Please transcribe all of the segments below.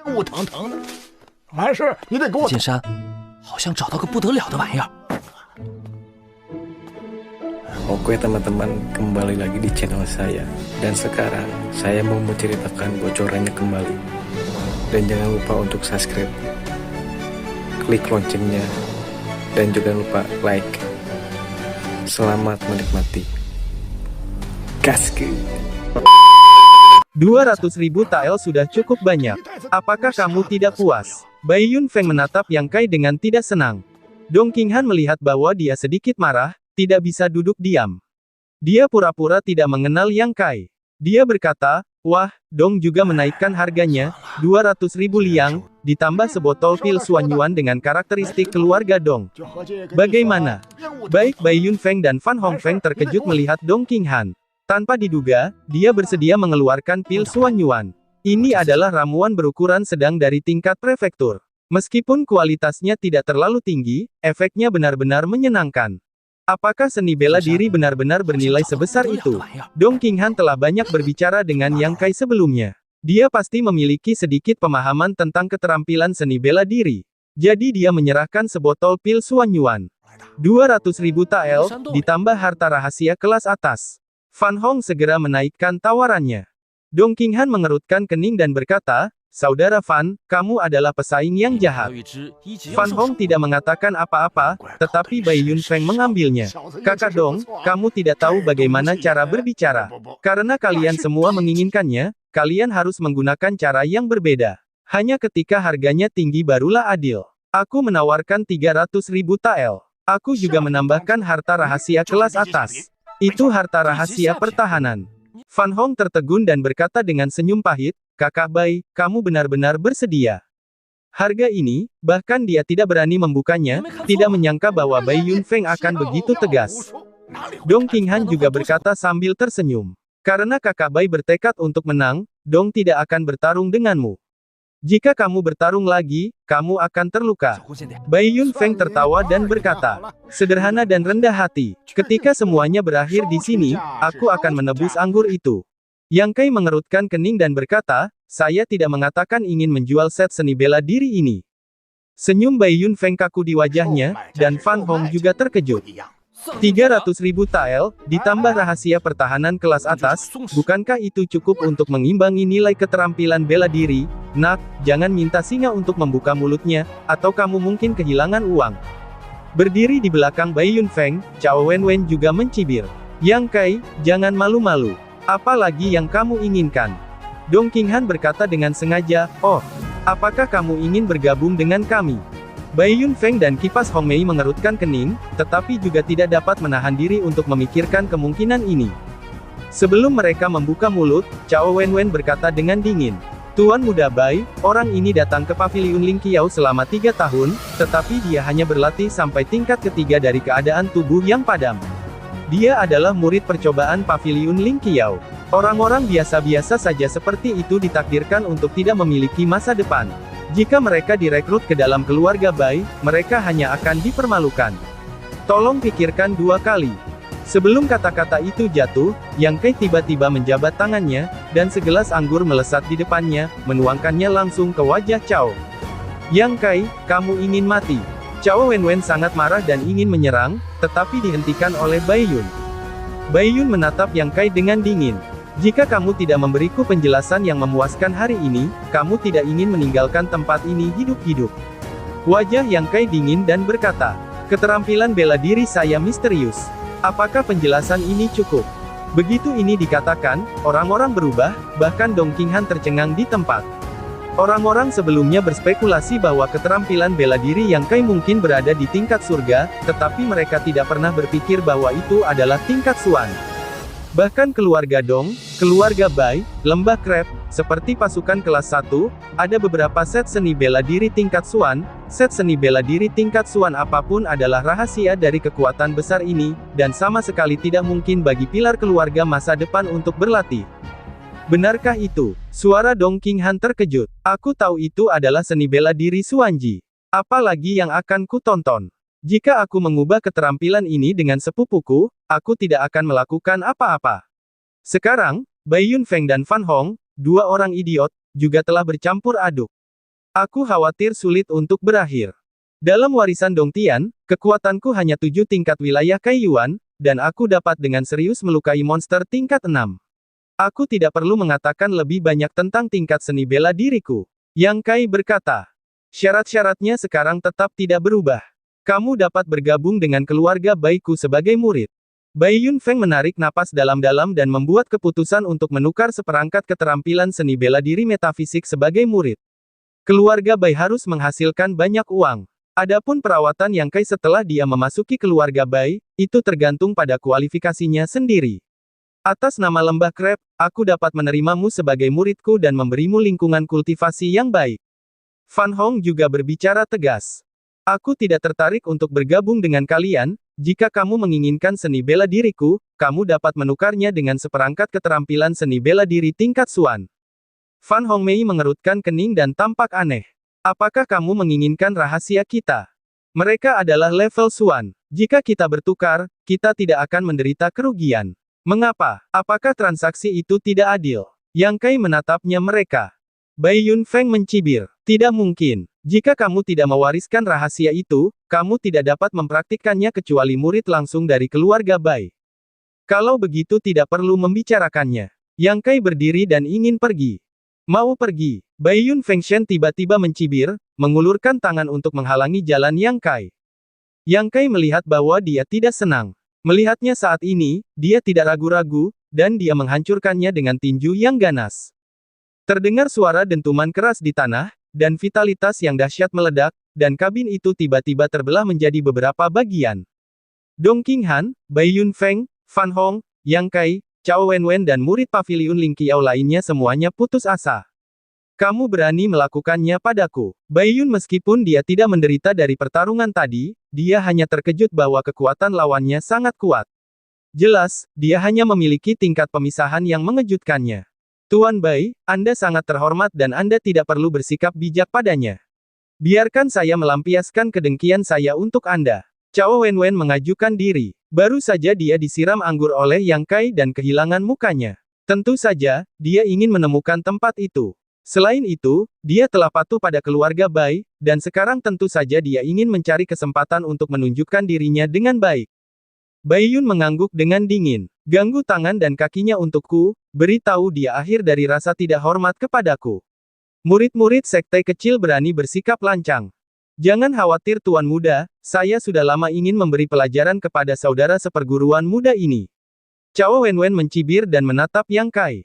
务堂堂的，完事你得给我。剑山好像找到个不得了的玩意儿。Oke teman-teman, kembali lagi di channel saya. Dan sekarang saya mau menceritakan bocorannya kembali. Dan jangan lupa untuk subscribe, klik loncengnya, dan juga lupa like. Selamat menikmati. Gaskeun. 200.000 tael sudah cukup banyak. Apakah kamu tidak puas? Bai Yunfeng menatap Yang Kai dengan tidak senang. Dong Qinghan melihat bahwa dia sedikit marah, tidak bisa duduk diam. Dia pura-pura tidak mengenal Yang Kai. Dia berkata, wah, Dong juga menaikkan harganya, 200.000 liang, ditambah sebotol pil Suanyuan dengan karakteristik keluarga Dong. Bagaimana? Baik Bai Yunfeng dan Fan Hongfeng terkejut melihat Dong Qinghan. Tanpa diduga, dia bersedia mengeluarkan pil Suanyuan. Ini adalah ramuan berukuran sedang dari tingkat prefektur. Meskipun kualitasnya tidak terlalu tinggi, efeknya benar-benar menyenangkan. Apakah seni bela diri benar-benar bernilai sebesar itu? Dong Qinghan telah banyak berbicara dengan Yang Kai sebelumnya. Dia pasti memiliki sedikit pemahaman tentang keterampilan seni bela diri. Jadi dia menyerahkan sebotol pil Suanyuan. 200.000 tael, ditambah harta rahasia kelas atas. Fan Hong segera menaikkan tawarannya. Dong Qinghan mengerutkan kening dan berkata, Saudara Fan, kamu adalah pesaing yang jahat. Fan Hong tidak mengatakan apa-apa, tetapi Bai Yunfeng mengambilnya. Kakak Dong, kamu tidak tahu bagaimana cara berbicara. Karena kalian semua menginginkannya, kalian harus menggunakan cara yang berbeda. Hanya ketika harganya tinggi barulah adil. Aku menawarkan 300.000 tael. Aku juga menambahkan harta rahasia kelas atas. Itu harta rahasia pertahanan. Fan Hong tertegun dan berkata dengan senyum pahit, Kakak Bai, kamu benar-benar bersedia. Harga ini, bahkan dia tidak berani membukanya, tidak menyangka bahwa Bai Yunfeng akan begitu tegas. Dong Qinghan juga berkata sambil tersenyum. Karena Kakak Bai bertekad untuk menang, Dong tidak akan bertarung denganmu. Jika kamu bertarung lagi, kamu akan terluka. Bai Yunfeng tertawa dan berkata, sederhana dan rendah hati. Ketika semuanya berakhir di sini, aku akan menebus anggur itu. Yang Kai mengerutkan kening dan berkata, saya tidak mengatakan ingin menjual set seni bela diri ini. Senyum Bai Yunfeng kaku di wajahnya, dan Fan Hong juga terkejut. 300.000 tael, ditambah rahasia pertahanan kelas atas, bukankah itu cukup untuk mengimbangi nilai keterampilan bela diri? Nak, jangan minta singa untuk membuka mulutnya, atau kamu mungkin kehilangan uang. Berdiri di belakang Bai Yunfeng, Cao Wenwen juga mencibir. Yang Kai, jangan malu-malu. Apa lagi yang kamu inginkan? Dong Qinghan berkata dengan sengaja, oh, apakah kamu ingin bergabung dengan kami? Bai Yunfeng dan Kipas Hong Mei mengerutkan kening, tetapi juga tidak dapat menahan diri untuk memikirkan kemungkinan ini. Sebelum mereka membuka mulut, Cao Wenwen berkata dengan dingin. Tuan Muda Bai, orang ini datang ke Paviliun Ling Qiao selama 3 tahun, tetapi dia hanya berlatih sampai tingkat ketiga dari keadaan tubuh yang padam. Dia adalah murid percobaan Paviliun Ling Qiao. Orang-orang biasa-biasa saja seperti itu ditakdirkan untuk tidak memiliki masa depan. Jika mereka direkrut ke dalam keluarga Bai, mereka hanya akan dipermalukan. Tolong pikirkan 2 kali. Sebelum kata-kata itu jatuh, Yang Kai tiba-tiba menjabat tangannya, dan segelas anggur melesat di depannya, menuangkannya langsung ke wajah Cao. Yang Kai, kamu ingin mati. Cao Wenwen sangat marah dan ingin menyerang, tetapi dihentikan oleh Bai Yun. Bai Yun menatap Yang Kai dengan dingin. Jika kamu tidak memberiku penjelasan yang memuaskan hari ini, kamu tidak ingin meninggalkan tempat ini hidup-hidup. Wajah Yang Kai dingin dan berkata, keterampilan bela diri saya misterius. Apakah penjelasan ini cukup? Begitu ini dikatakan, orang-orang berubah, bahkan Dong Qinghan tercengang di tempat. Orang-orang sebelumnya berspekulasi bahwa keterampilan bela diri Yang Kai mungkin berada di tingkat surga, tetapi mereka tidak pernah berpikir bahwa itu adalah tingkat Suan. Bahkan keluarga Dong, keluarga Bai, Lembah Krep, seperti pasukan kelas 1, ada beberapa set seni bela diri tingkat Suan. Set seni bela diri tingkat Suan apapun adalah rahasia dari kekuatan besar ini, dan sama sekali tidak mungkin bagi pilar keluarga masa depan untuk berlatih. Benarkah itu? Suara Dong Qinghan terkejut. Aku tahu itu adalah seni bela diri Suanji. Apa lagi yang akan ku tonton? Jika aku mengubah keterampilan ini dengan sepupuku, aku tidak akan melakukan apa-apa. Sekarang, Bai Yunfeng dan Fan Hong, 2 orang idiot, juga telah bercampur aduk. Aku khawatir sulit untuk berakhir. Dalam warisan Dongtian, kekuatanku hanya 7 tingkat wilayah Kaiyuan, dan aku dapat dengan serius melukai monster tingkat 6. Aku tidak perlu mengatakan lebih banyak tentang tingkat seni bela diriku. Yang Kai berkata. Syarat-syaratnya sekarang tetap tidak berubah. Kamu dapat bergabung dengan keluarga baikku sebagai murid. Bai Yunfeng menarik napas dalam-dalam dan membuat keputusan untuk menukar seperangkat keterampilan seni bela diri metafisik sebagai murid. Keluarga Bai harus menghasilkan banyak uang. Adapun perawatan Yang Kai setelah dia memasuki keluarga Bai, itu tergantung pada kualifikasinya sendiri. Atas nama Lembah Krep, aku dapat menerimamu sebagai muridku dan memberimu lingkungan kultivasi yang baik. Fan Hong juga berbicara tegas. Aku tidak tertarik untuk bergabung dengan kalian. Jika kamu menginginkan seni bela diriku, kamu dapat menukarnya dengan seperangkat keterampilan seni bela diri tingkat Suan. Fan Hongmei mengerutkan kening dan tampak aneh. Apakah kamu menginginkan rahasia kita? Mereka adalah level Suan. Jika kita bertukar, kita tidak akan menderita kerugian. Mengapa? Apakah transaksi itu tidak adil? Yang Kai menatapnya mereka. Bai Yunfeng mencibir. Tidak mungkin. Jika kamu tidak mewariskan rahasia itu, kamu tidak dapat mempraktikkannya kecuali murid langsung dari keluarga Bai. Kalau begitu tidak perlu membicarakannya. Yang Kai berdiri dan ingin pergi. Mau pergi. Bai Yunfeng Shen tiba-tiba mencibir, mengulurkan tangan untuk menghalangi jalan Yang Kai. Yang Kai melihat bahwa dia tidak senang. Melihatnya saat ini, dia tidak ragu-ragu, dan dia menghancurkannya dengan tinju yang ganas. Terdengar suara dentuman keras di tanah, dan vitalitas yang dahsyat meledak, dan kabin itu tiba-tiba terbelah menjadi beberapa bagian. Dong Qinghan, Bai Yunfeng, Fan Hong, Yang Kai, Cao Wenwen dan murid paviliun Ling Qiao lainnya semuanya putus asa. Kamu berani melakukannya padaku. Bai Yun meskipun dia tidak menderita dari pertarungan tadi, dia hanya terkejut bahwa kekuatan lawannya sangat kuat. Jelas, dia hanya memiliki tingkat pemisahan yang mengejutkannya. Tuan Bai, Anda sangat terhormat dan Anda tidak perlu bersikap bijak padanya. Biarkan saya melampiaskan kedengkian saya untuk Anda. Cao Wenwen mengajukan diri. Baru saja dia disiram anggur oleh Yang Kai dan kehilangan mukanya. Tentu saja, dia ingin menemukan tempat itu. Selain itu, dia telah patuh pada keluarga Bai, dan sekarang tentu saja dia ingin mencari kesempatan untuk menunjukkan dirinya dengan baik. Bai Yun mengangguk dengan dingin. Ganggu tangan dan kakinya untukku, beritahu dia akhir dari rasa tidak hormat kepadaku. Murid-murid sekte kecil berani bersikap lancang. Jangan khawatir Tuan Muda, saya sudah lama ingin memberi pelajaran kepada saudara seperguruan muda ini. Cao Wenwen mencibir dan menatap Yang Kai.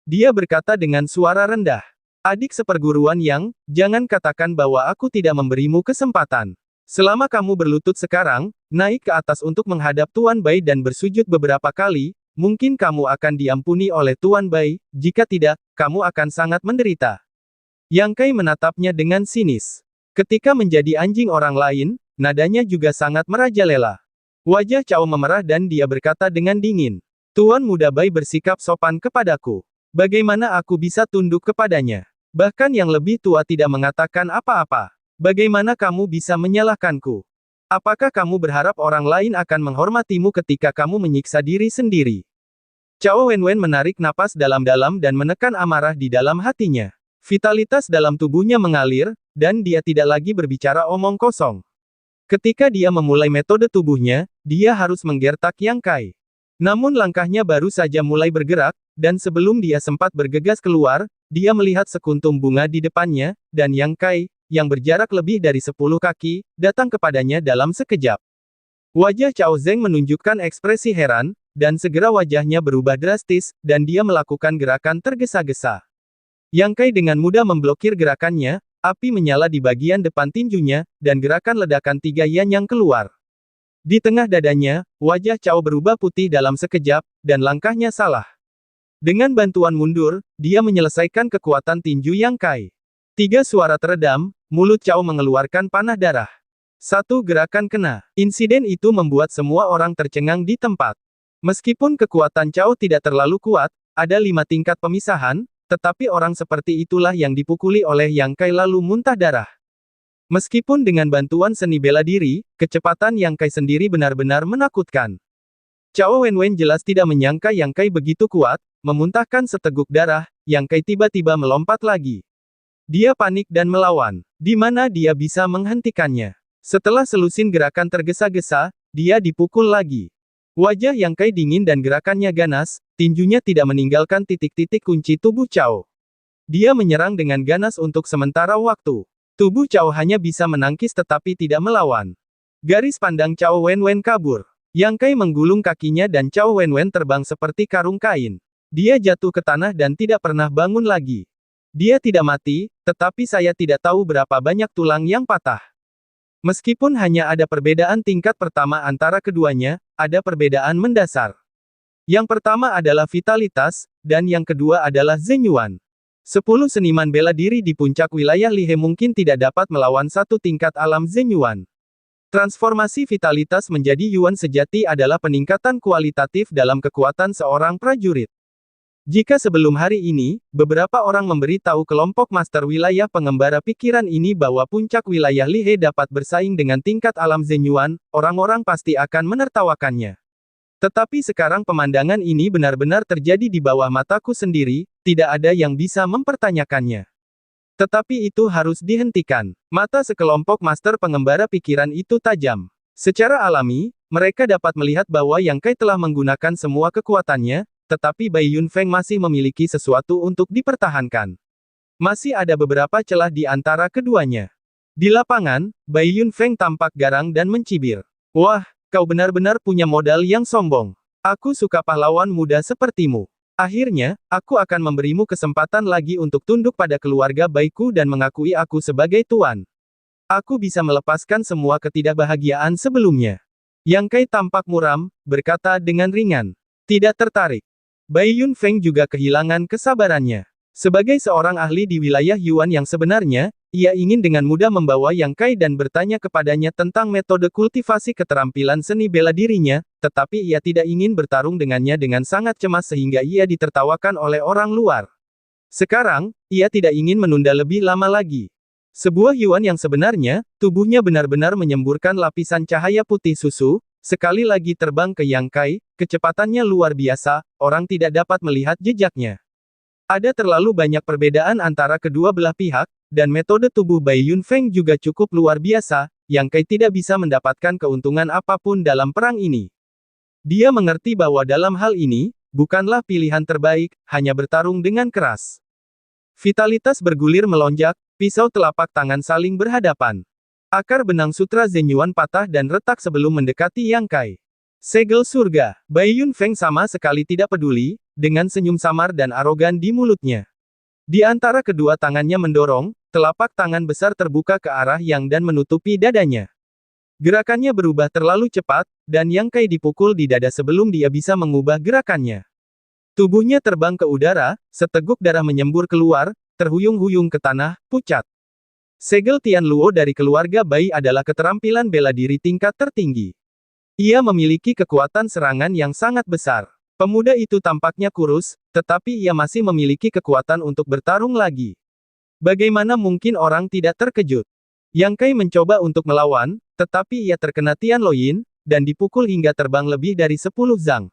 Dia berkata dengan suara rendah. Adik seperguruan Yang, jangan katakan bahwa aku tidak memberimu kesempatan. Selama kamu berlutut sekarang, naik ke atas untuk menghadap Tuan Bai dan bersujud beberapa kali, mungkin kamu akan diampuni oleh Tuan Bai, jika tidak, kamu akan sangat menderita. Yang Kai menatapnya dengan sinis. Ketika menjadi anjing orang lain, nadanya juga sangat merajalela. Wajah Cao memerah dan dia berkata dengan dingin. Tuan Muda Bai bersikap sopan kepadaku. Bagaimana aku bisa tunduk kepadanya? Bahkan yang lebih tua tidak mengatakan apa-apa. Bagaimana kamu bisa menyalahkanku? Apakah kamu berharap orang lain akan menghormatimu ketika kamu menyiksa diri sendiri? Cao Wenwen menarik napas dalam-dalam dan menekan amarah di dalam hatinya. Vitalitas dalam tubuhnya mengalir, dan dia tidak lagi berbicara omong kosong. Ketika dia memulai metode tubuhnya, dia harus menggertak Yang Kai. Namun langkahnya baru saja mulai bergerak, dan sebelum dia sempat bergegas keluar, dia melihat sekuntum bunga di depannya, dan Yang Kai, yang berjarak lebih dari 10 kaki, datang kepadanya dalam sekejap. Wajah Cao Zeng menunjukkan ekspresi heran, dan segera wajahnya berubah drastis, dan dia melakukan gerakan tergesa-gesa. Yang Kai dengan mudah memblokir gerakannya, api menyala di bagian depan tinjunya, dan gerakan ledakan 3 yan yang keluar. Di tengah dadanya, wajah Cao berubah putih dalam sekejap, dan langkahnya salah. Dengan bantuan mundur, dia menyelesaikan kekuatan tinju Yang Kai. 3 suara teredam, mulut Cao mengeluarkan panah darah. 1 gerakan kena. Insiden itu membuat semua orang tercengang di tempat. Meskipun kekuatan Cao tidak terlalu kuat, ada 5 tingkat pemisahan, tetapi orang seperti itulah yang dipukuli oleh Yang Kai lalu muntah darah. Meskipun dengan bantuan seni bela diri, kecepatan Yang Kai sendiri benar-benar menakutkan. Cao Wenwen jelas tidak menyangka Yang Kai begitu kuat, memuntahkan seteguk darah, Yang Kai tiba-tiba melompat lagi. Dia panik dan melawan. Di mana dia bisa menghentikannya? Setelah selusin gerakan tergesa-gesa, dia dipukul lagi. Wajah Yang Kai dingin dan gerakannya ganas, tinjunya tidak meninggalkan titik-titik kunci tubuh Cao. Dia menyerang dengan ganas untuk sementara waktu. Tubuh Cao hanya bisa menangkis tetapi tidak melawan. Garis pandang Cao Wenwen kabur. Yang Kai menggulung kakinya dan Cao Wenwen terbang seperti karung kain. Dia jatuh ke tanah dan tidak pernah bangun lagi. Dia tidak mati, tetapi saya tidak tahu berapa banyak tulang yang patah. Meskipun hanya ada perbedaan tingkat pertama antara keduanya, ada perbedaan mendasar. Yang pertama adalah vitalitas, dan yang kedua adalah Zhen Yuan. 10 seniman bela diri di puncak wilayah Lihe mungkin tidak dapat melawan satu tingkat alam Zhen Yuan. Transformasi vitalitas menjadi Yuan sejati adalah peningkatan kualitatif dalam kekuatan seorang prajurit. Jika sebelum hari ini, beberapa orang memberitahu kelompok master wilayah pengembara pikiran ini bahwa puncak wilayah Lihe dapat bersaing dengan tingkat alam Zhen Yuan, orang-orang pasti akan menertawakannya. Tetapi sekarang pemandangan ini benar-benar terjadi di bawah mataku sendiri, tidak ada yang bisa mempertanyakannya. Tetapi itu harus dihentikan. Mata sekelompok master pengembara pikiran itu tajam. Secara alami, mereka dapat melihat bahwa Yang Kai telah menggunakan semua kekuatannya, tetapi Bai Yunfeng masih memiliki sesuatu untuk dipertahankan. Masih ada beberapa celah di antara keduanya. Di lapangan, Bai Yunfeng tampak garang dan mencibir. Wah, kau benar-benar punya modal yang sombong. Aku suka pahlawan muda sepertimu. Akhirnya, aku akan memberimu kesempatan lagi untuk tunduk pada keluarga Baiku dan mengakui aku sebagai tuan. Aku bisa melepaskan semua ketidakbahagiaan sebelumnya. Yang Kai tampak muram, berkata dengan ringan. Tidak tertarik. Bai Yunfeng juga kehilangan kesabarannya. Sebagai seorang ahli di wilayah Yuan yang sebenarnya, ia ingin dengan mudah membawa Yang Kai dan bertanya kepadanya tentang metode kultivasi keterampilan seni bela dirinya, tetapi ia tidak ingin bertarung dengannya dengan sangat cemas sehingga ia ditertawakan oleh orang luar. Sekarang, ia tidak ingin menunda lebih lama lagi. Sebuah Yuan yang sebenarnya, tubuhnya benar-benar menyemburkan lapisan cahaya putih susu, sekali lagi terbang ke Yang Kai, kecepatannya luar biasa, orang tidak dapat melihat jejaknya. Ada terlalu banyak perbedaan antara kedua belah pihak, dan metode tubuh Bai Yunfeng juga cukup luar biasa, Yang Kai tidak bisa mendapatkan keuntungan apapun dalam perang ini. Dia mengerti bahwa dalam hal ini, bukanlah pilihan terbaik, hanya bertarung dengan keras. Vitalitas bergulir melonjak, pisau telapak tangan saling berhadapan. Akar benang sutra Zhen Yuan patah dan retak sebelum mendekati Yang Kai. Segel surga, Bai Yunfeng sama sekali tidak peduli, dengan senyum samar dan arogan di mulutnya. Di antara kedua tangannya mendorong, telapak tangan besar terbuka ke arah Yang dan menutupi dadanya. Gerakannya berubah terlalu cepat, dan Yang Kai dipukul di dada sebelum dia bisa mengubah gerakannya. Tubuhnya terbang ke udara, seteguk darah menyembur keluar, terhuyung-huyung ke tanah, pucat. Segel Tianluo dari keluarga Bai adalah keterampilan bela diri tingkat tertinggi. Ia memiliki kekuatan serangan yang sangat besar. Pemuda itu tampaknya kurus, tetapi ia masih memiliki kekuatan untuk bertarung lagi. Bagaimana mungkin orang tidak terkejut? Yang Kai mencoba untuk melawan, tetapi ia terkena Tianluo, dan dipukul hingga terbang lebih dari 10 zang.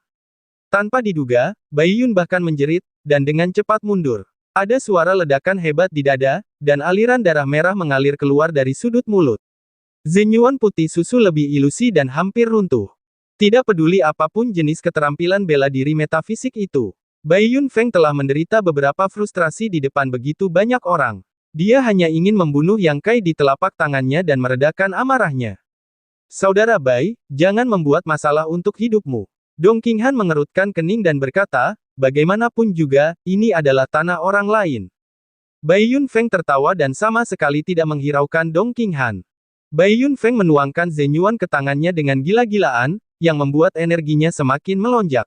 Tanpa diduga, Bai Yun bahkan menjerit, dan dengan cepat mundur. Ada suara ledakan hebat di dada, dan aliran darah merah mengalir keluar dari sudut mulut. Zhen Yuan putih susu lebih ilusi dan hampir runtuh. Tidak peduli apapun jenis keterampilan bela diri metafisik itu. Bai Yunfeng telah menderita beberapa frustrasi di depan begitu banyak orang. Dia hanya ingin membunuh Yang Kai di telapak tangannya dan meredakan amarahnya. Saudara Bai, jangan membuat masalah untuk hidupmu. Dong Qinghan mengerutkan kening dan berkata, bagaimanapun juga, ini adalah tanah orang lain. Bai Yunfeng tertawa dan sama sekali tidak menghiraukan Dong Qinghan. Bai Yunfeng menuangkan Zhen Yuan ke tangannya dengan gila-gilaan, yang membuat energinya semakin melonjak.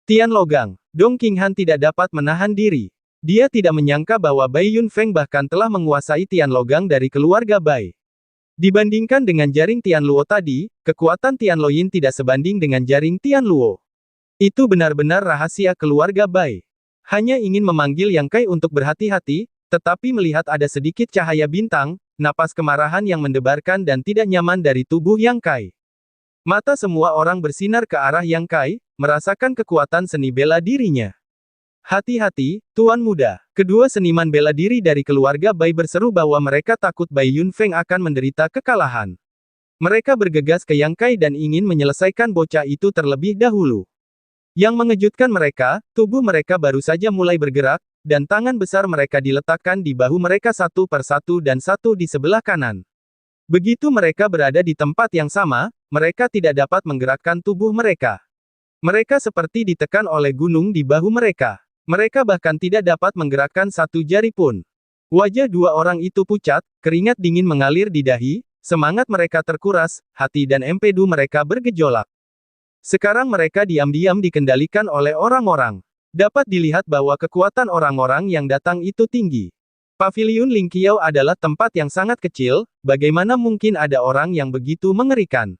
Tian Logang, Dong Qinghan tidak dapat menahan diri. Dia tidak menyangka bahwa Bai Yunfeng bahkan telah menguasai Tian Logang dari keluarga Bai. Dibandingkan dengan jaring Tianluo tadi, kekuatan Tianluo tidak sebanding dengan jaring Tianluo. Itu benar-benar rahasia keluarga Bai. Hanya ingin memanggil Yang Kai untuk berhati-hati, tetapi melihat ada sedikit cahaya bintang, napas kemarahan yang mendebarkan dan tidak nyaman dari tubuh Yang Kai. Mata semua orang bersinar ke arah Yang Kai, merasakan kekuatan seni bela dirinya. Hati-hati, Tuan Muda. Kedua seniman bela diri dari keluarga Bai berseru bahwa mereka takut Bai Yunfeng akan menderita kekalahan. Mereka bergegas ke Yang Kai dan ingin menyelesaikan bocah itu terlebih dahulu. Yang mengejutkan mereka, tubuh mereka baru saja mulai bergerak, dan tangan besar mereka diletakkan di bahu mereka satu per satu dan satu di sebelah kanan. Begitu mereka berada di tempat yang sama, mereka tidak dapat menggerakkan tubuh mereka. Mereka seperti ditekan oleh gunung di bahu mereka. Mereka bahkan tidak dapat menggerakkan satu jari pun. Wajah dua orang itu pucat, keringat dingin mengalir di dahi, semangat mereka terkuras, hati dan empedu mereka bergejolak. Sekarang mereka diam-diam dikendalikan oleh orang-orang. Dapat dilihat bahwa kekuatan orang-orang yang datang itu tinggi. Paviliun Lingqiao adalah tempat yang sangat kecil, bagaimana mungkin ada orang yang begitu mengerikan.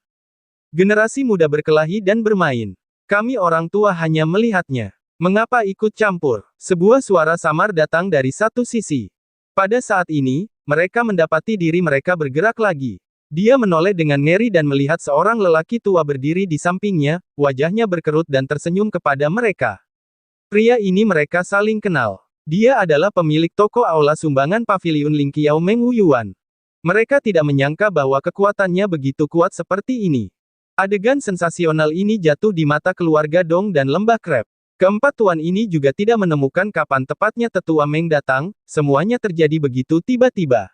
Generasi muda berkelahi dan bermain. Kami orang tua hanya melihatnya. Mengapa ikut campur? Sebuah suara samar datang dari satu sisi. Pada saat ini, mereka mendapati diri mereka bergerak lagi. Dia menoleh dengan ngeri dan melihat seorang lelaki tua berdiri di sampingnya, wajahnya berkerut dan tersenyum kepada mereka. Pria ini mereka saling kenal. Dia adalah pemilik toko aula sumbangan Paviliun Lingqiao Meng Wuyuan. Mereka tidak menyangka bahwa kekuatannya begitu kuat seperti ini. Adegan sensasional ini jatuh di mata keluarga Dong dan Lembah Krep. Keempat tuan ini juga tidak menemukan kapan tepatnya tetua Meng datang, semuanya terjadi begitu tiba-tiba.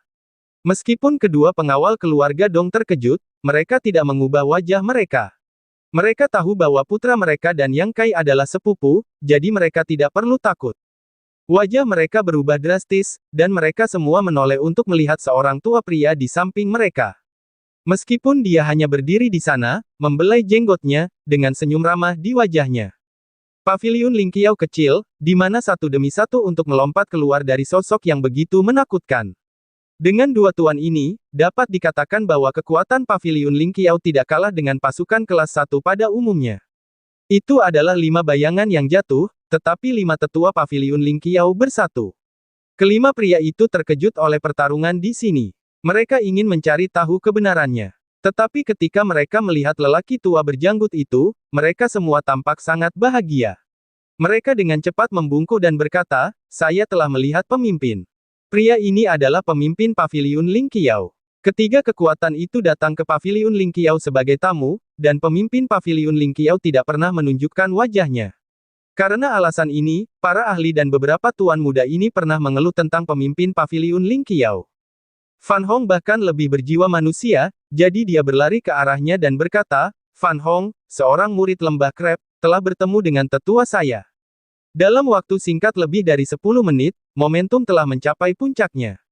Meskipun kedua pengawal keluarga Dong terkejut, mereka tidak mengubah wajah mereka. Mereka tahu bahwa putra mereka dan Yang Kai adalah sepupu, jadi mereka tidak perlu takut. Wajah mereka berubah drastis, dan mereka semua menoleh untuk melihat seorang tua pria di samping mereka. Meskipun dia hanya berdiri di sana, membelai jenggotnya, dengan senyum ramah di wajahnya. Paviliun Lingqiao kecil, di mana satu demi satu untuk melompat keluar dari sosok yang begitu menakutkan. Dengan dua tuan ini, dapat dikatakan bahwa kekuatan Paviliun Lingqiao tidak kalah dengan pasukan kelas 1 pada umumnya. Itu adalah 5 bayangan yang jatuh, tetapi 5 tetua Paviliun Lingqiao bersatu. Kelima pria itu terkejut oleh pertarungan di sini. Mereka ingin mencari tahu kebenarannya. Tetapi ketika mereka melihat lelaki tua berjanggut itu, mereka semua tampak sangat bahagia. Mereka dengan cepat membungkuk dan berkata, "Saya telah melihat pemimpin. Pria ini adalah pemimpin Paviliun Lingqiao." Ketiga kekuatan itu datang ke Paviliun Lingqiao sebagai tamu, dan pemimpin Paviliun Lingqiao tidak pernah menunjukkan wajahnya. Karena alasan ini, para ahli dan beberapa tuan muda ini pernah mengeluh tentang pemimpin Paviliun Lingqiao. Fan Hong bahkan lebih berjiwa manusia, jadi dia berlari ke arahnya dan berkata, "Fan Hong, seorang murid Lembah Krep, telah bertemu dengan tetua saya." Dalam waktu singkat lebih dari 10 menit, momentum telah mencapai puncaknya.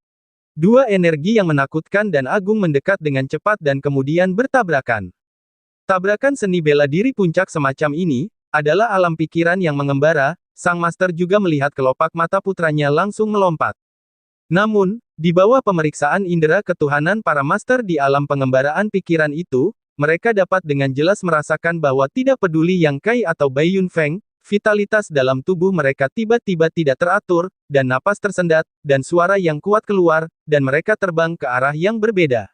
Dua energi yang menakutkan dan agung mendekat dengan cepat dan kemudian bertabrakan. Tabrakan seni bela diri puncak semacam ini, adalah alam pikiran yang mengembara, sang master juga melihat kelopak mata putranya langsung melompat. Namun, di bawah pemeriksaan indera ketuhanan para master di alam pengembaraan pikiran itu, mereka dapat dengan jelas merasakan bahwa tidak peduli Yang Kai atau Bai Yunfeng, vitalitas dalam tubuh mereka tiba-tiba tidak teratur, dan napas tersendat, dan suara yang kuat keluar, dan mereka terbang ke arah yang berbeda.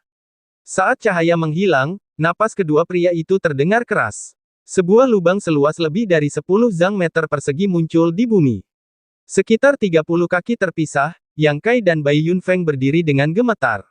Saat cahaya menghilang, napas kedua pria itu terdengar keras. Sebuah lubang seluas lebih dari 10 zang meter persegi muncul di bumi. Sekitar 30 kaki terpisah, Yang Kai dan Bai Yunfeng berdiri dengan gemetar.